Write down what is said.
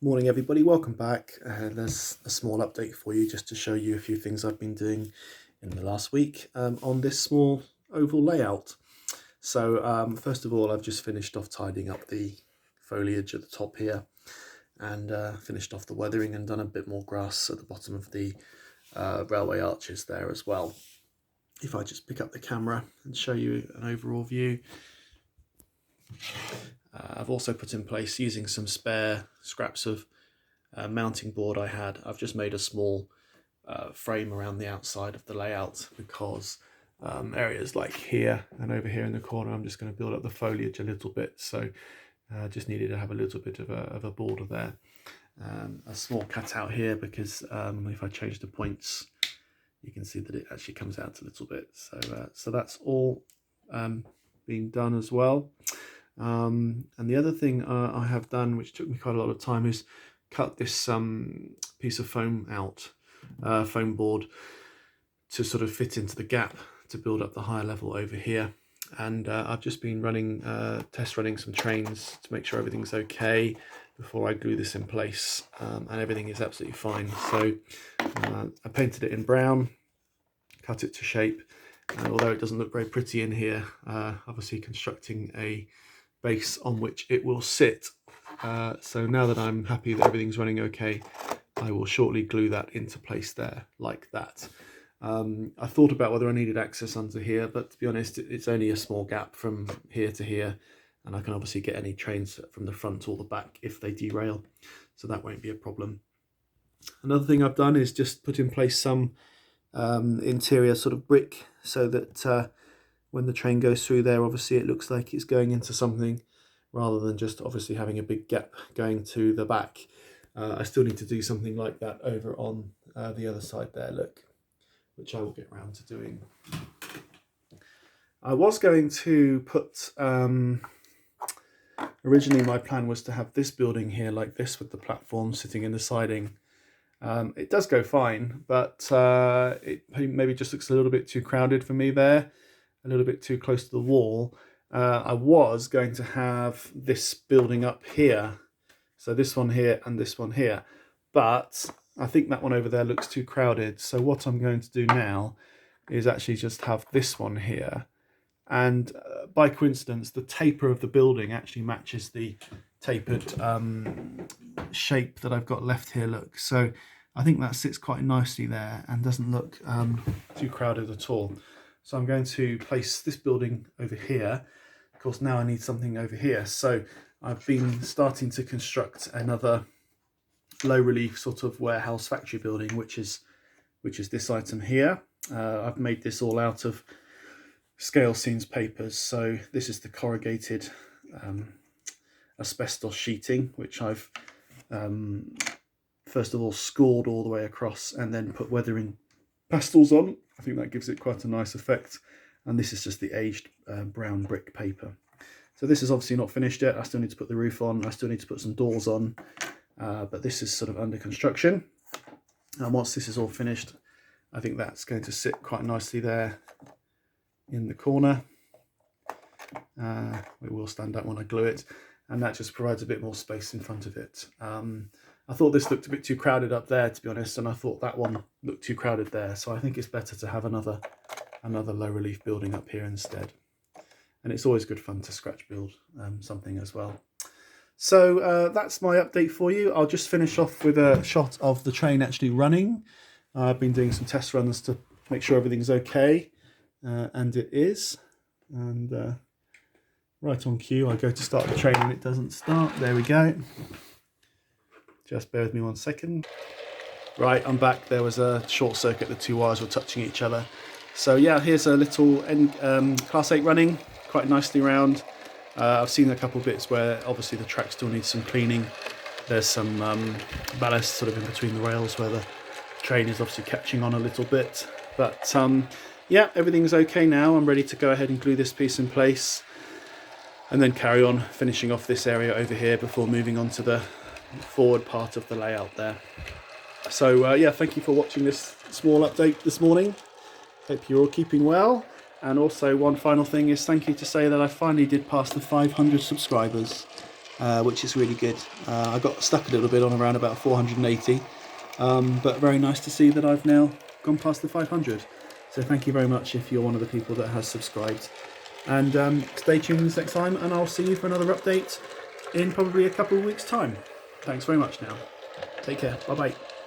Morning everybody, welcome back. There's a small update for you just to show you a few things I've been doing in the last week on this small oval layout. So first of all, I've just finished off tidying up the foliage at the top here and finished off the weathering and done a bit more grass at the bottom of the railway arches there as well. If I just pick up the camera and show you an overall view. I've also put in place, using some spare scraps of mounting board I had, I've just made a small frame around the outside of the layout because areas like here and over here in the corner, I'm just going to build up the foliage a little bit. So I just needed to have a little bit of a border there. A small cutout here because if I change the points, you can see that it actually comes out a little bit. So that's all being done as well. And the other thing I have done, which took me quite a lot of time, is cut this piece of foam out, foam board, to sort of fit into the gap to build up the higher level over here. And I've just been running, test running some trains to make sure everything's okay before I glue this in place, and everything is absolutely fine. So I painted it in brown, cut it to shape, and although it doesn't look very pretty in here, obviously constructing a base on which it will sit. So now that I'm happy that everything's running okay, I will shortly glue that into place there like that. I thought about whether I needed access under here, but to be honest, it's only a small gap from here to here, and I can obviously get any trains from the front or the back if they derail, so that won't be a problem. Another thing I've done is just put in place some interior sort of brick, so that when the train goes through there, obviously it looks like it's going into something rather than just obviously having a big gap going to the back. I still need to do something like that over on the other side there, look, which I will get around to doing. I was going to put, originally my plan was to have this building here like this with the platform sitting in the siding. It does go fine, but it maybe just looks a little bit too crowded for me there, a little bit too close to the wall. I was going to have this building up here, so this one here and this one here, but I think that one over there looks too crowded. So what I'm going to do now is actually just have this one here, and by coincidence the taper of the building actually matches the tapered shape that I've got left here, look. So I think that sits quite nicely there and doesn't look too crowded at all. So I'm going to place this building over here. Of course, now I need something over here. So I've been starting to construct another low relief sort of warehouse factory building, which is this item here. I've made this all out of scale scenes papers. So this is the corrugated asbestos sheeting, which I've first of all scored all the way across and then put weathering pastels on. I think that gives it quite a nice effect. And this is just the aged brown brick paper. So this is obviously not finished yet. I still need to put the roof on. I still need to put some doors on. But this is sort of under construction. And once this is all finished, I think that's going to sit quite nicely there in the corner. It will stand up when I glue it. And that just provides a bit more space in front of it. I thought this looked a bit too crowded up there, to be honest, and I thought that one looked too crowded there. So I think it's better to have another low relief building up here instead. And it's always good fun to scratch build something as well. So that's my update for you. I'll just finish off with a shot of the train actually running. I've been doing some test runs to make sure everything's okay, and it is. And right on cue, I go to start the train and it doesn't start. There we go. Just bear with me 1 second. Right, I'm back. There was a short circuit. The two wires were touching each other. So yeah, here's a little Class 8 running quite nicely round. I've seen a couple of bits where obviously the track still needs some cleaning. There's some ballast sort of in between the rails where the train is obviously catching on a little bit. But yeah, everything's okay now. I'm ready to go ahead and glue this piece in place and then carry on finishing off this area over here before moving on to the forward part of the layout there. So yeah, thank you for watching this small update this morning. Hope you're all keeping well. And also one final thing is thank you to say that I finally did pass the 500 subscribers. which is really good. I got stuck a little bit on around about 480, but very nice to see that I've now gone past the 500. So thank you very much if you're one of the people that has subscribed. And stay tuned next time, and I'll see you for another update in probably a couple of weeks' time. Thanks very much now. Take care. Bye-bye.